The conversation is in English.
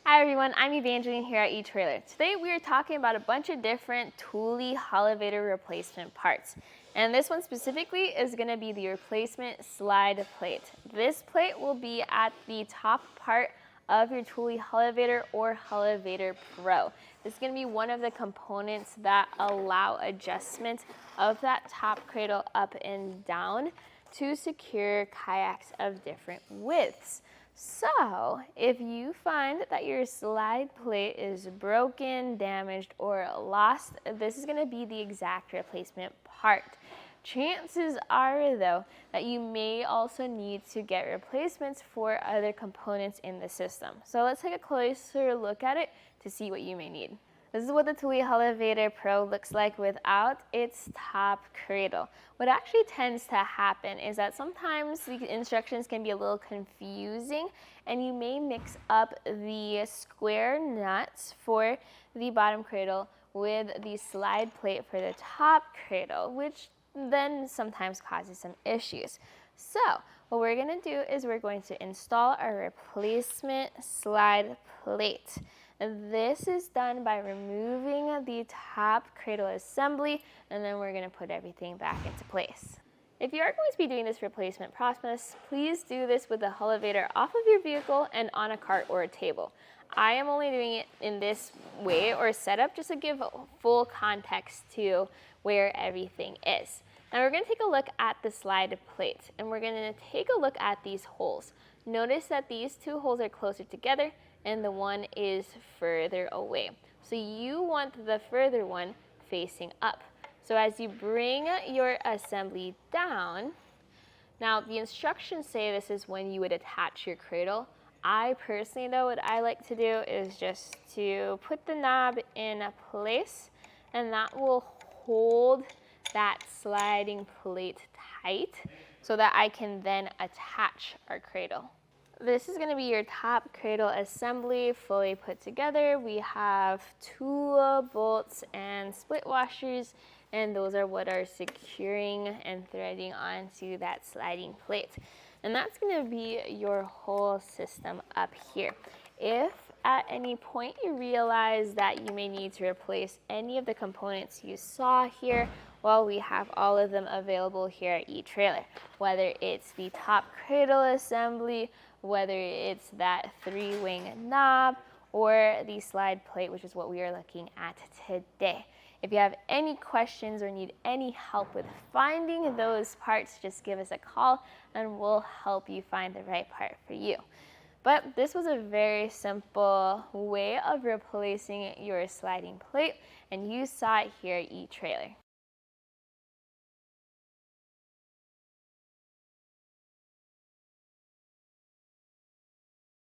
Hi everyone, I'm Evangeline here at etrailer. Today we are talking about a bunch of different Thule Hullavator replacement parts. And this one specifically is going to be the replacement slide plate. This plate will be at the top part of your Thule Hullavator or Hullavator Pro. This is going to be one of the components that allow adjustment of that top cradle up and down to secure kayaks of different widths. So, if you find that your slide plate is broken, damaged, or lost, this is going to be the exact replacement part. Chances are, though, that you may also need to get replacements for other components in the system. So let's take a closer look at it to see what you may need. This is what the Thule Hullavator Pro looks like without its top cradle. What actually tends to happen is that sometimes the instructions can be a little confusing and you may mix up the square nuts for the bottom cradle with the slide plate for the top cradle, which then sometimes causes some issues. So what we're going to do is we're going to install a replacement slide plate. This is done by removing the top cradle assembly, and then we're going to put everything back into place. If you are going to be doing this replacement process, please do this with the Hullavator off of your vehicle and on a cart or a table. I am only doing it in this way or setup just to give full context to where everything is. Now we're going to take a look at the slide plate, and we're going to take a look at these holes. Notice that these two holes are closer together and the one is further away. So you want the further one facing up. So as you bring your assembly down, now the instructions say this is when you would attach your cradle. I personally, though, what I like to do is just to put the knob in place, and that will hold that sliding plate tight so that I can then attach our cradle. This is going to be your top cradle assembly fully put together. We have two bolts and split washers, and those are what are securing and threading onto that sliding plate. And that's going to be your whole system up here. If at any point you realize that you may need to replace any of the components you saw here, well, we have all of them available here at etrailer. Whether it's the top cradle assembly, whether it's that 3-wing knob, or the slide plate, which is what we are looking at today. If you have any questions or need any help with finding those parts, just give us a call and we'll help you find the right part for you. But this was a very simple way of replacing your sliding plate, and you saw it here at etrailer.